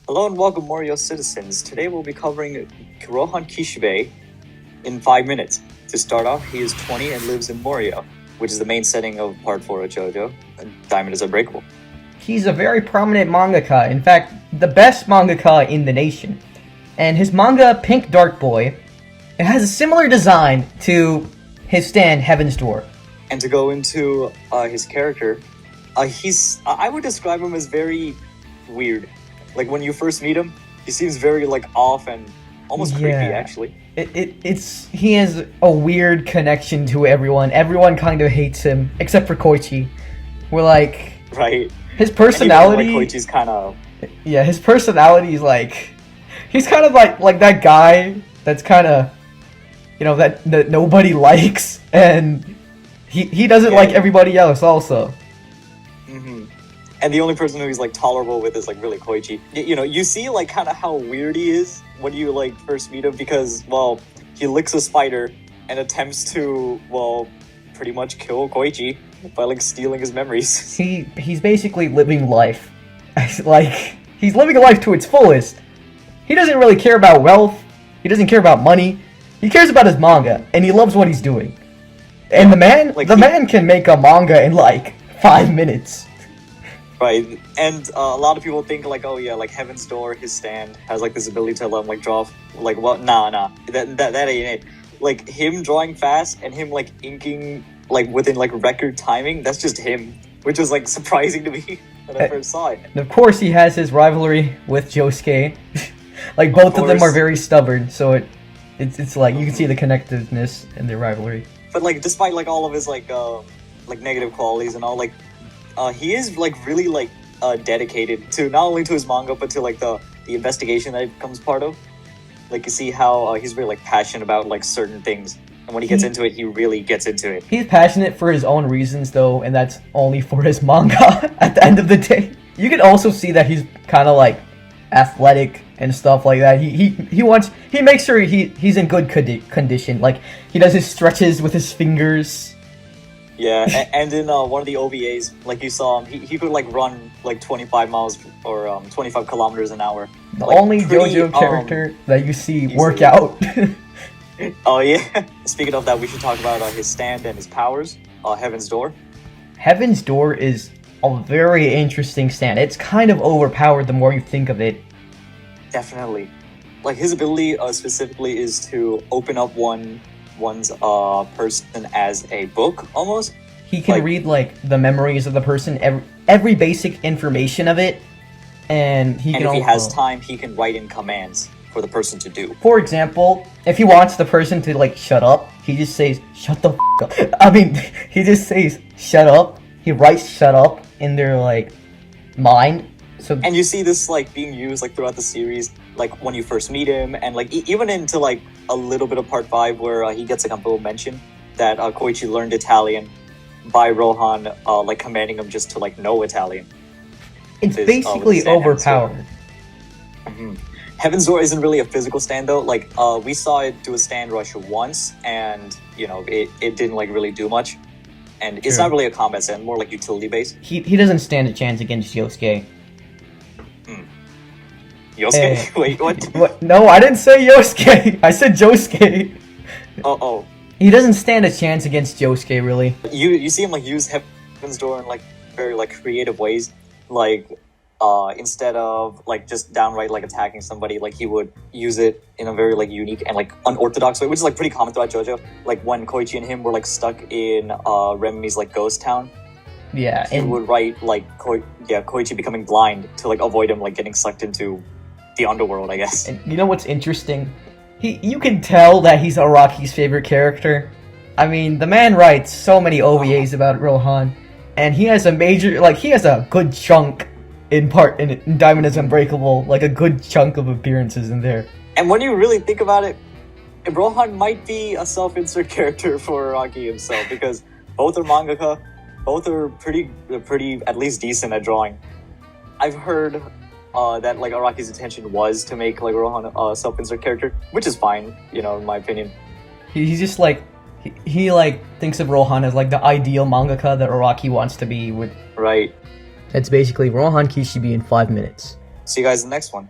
Hello and welcome, Morioh citizens. Today we'll be covering Rohan Kishibe in 5 minutes. To start off, he is 20 and lives in Morioh, which is the main setting of Part 4 of Jojo. Diamond is Unbreakable. He's a very prominent mangaka, in fact, the best mangaka in the nation. And his manga, Pink Dark Boy, it has a similar design to his stand, Heaven's Door. And to go into his character, I would describe him as very weird. Like when you first meet him, he seems very like off and almost creepy actually. He has a weird connection to everyone. Everyone kind of hates him, except for Koichi. We're like... Right. His personality... Like Koichi's kind of... Yeah, his personality is like... He's kind of like that guy that's kind of... You know, that nobody likes, and he doesn't like everybody else also. Mm-hmm. And the only person who he's like tolerable with is like really Koichi. You know, you see like kind of how weird he is when you like first meet him because, well, he licks a spider and attempts to, well, pretty much kill Koichi by like stealing his memories. He's basically living life. Like, he's living a life to its fullest. He doesn't really care about wealth. He doesn't care about money. He cares about his manga, and he loves what he's doing. And the man can make a manga in like 5 minutes. Right, and a lot of people think like, oh yeah, like Heaven's Door, his stand has like this ability to like draw, like what? Nah, that ain't it. Like him drawing fast and him like inking like within like record timing, that's just him, which was like surprising to me when I first saw it. And of course, he has his rivalry with Josuke. Like both of them are very stubborn, so it's like you can see the connectiveness in their rivalry. But like despite like all of his like negative qualities and all, like he is like really like dedicated to not only to his manga but to like the investigation that it becomes part of. Like you see how he's really like passionate about like certain things, and when he gets into it, he really gets into it. He's passionate for his own reasons though, and that's only for his manga at the end of the day. You can also see that he's kind of like athletic and stuff like that. He makes sure he's in good condition. Like he does his stretches with his fingers. Yeah, and in one of the OVAs, like you saw him, he could like run like 25 miles or 25 kilometers an hour. The like, only JoJo character that you see work out. Oh yeah. Speaking of that, we should talk about his stand and his powers. Heaven's Door. Heaven's Door is a very interesting stand. It's kind of overpowered the more you think of it. Definitely. Like his ability specifically is to open up one's person as a book almost. He can read like the memories of the person, every basic information of it, and if he has time, he can write in commands for the person to do. For example, if he wants the person to like shut up, he just says shut the f up. I mean, he just says shut up. He writes shut up in their like mind. So and you see this like being used like throughout the series, like when you first meet him, and like even into like a little bit of part 5 where he gets like a little mention that Koichi learned Italian by Rohan like commanding him just to like know Italian. It's basically overpowered. Mm-hmm. Heaven's Door isn't really a physical stand though. Like we saw it do a stand rush once, and you know it didn't like really do much, and it's not really a combat stand, more like utility based. He doesn't stand a chance against Josuke. Yosuke? Wait, what? No, I didn't say Yosuke. I said Josuke. Oh. He doesn't stand a chance against Josuke, really. You see him like use Heaven's Door in like very like creative ways. Like instead of like just downright like attacking somebody, like he would use it in a very like unique and like unorthodox way, which is like pretty common throughout JoJo. Like when Koichi and him were like stuck in Remy's like ghost town. Yeah, he would write like Koichi becoming blind to like avoid him like getting sucked into the underworld, I guess. And you know what's interesting? You can tell that he's Araki's favorite character. I mean, the man writes so many OVAs about Rohan, and he has a good chunk in Diamond is Unbreakable, like a good chunk of appearances in there. And when you really think about it, Rohan might be a self-insert character for Araki himself, because both are mangaka, both are pretty at least decent at drawing. I've heard that like Araki's intention was to make like Rohan a self-insert character, which is fine, you know, in my opinion. He's just like he like thinks of Rohan as like the ideal mangaka that Araki wants to be with. Right. It's basically Rohan Kishibe in 5 minutes. See you guys in the next one.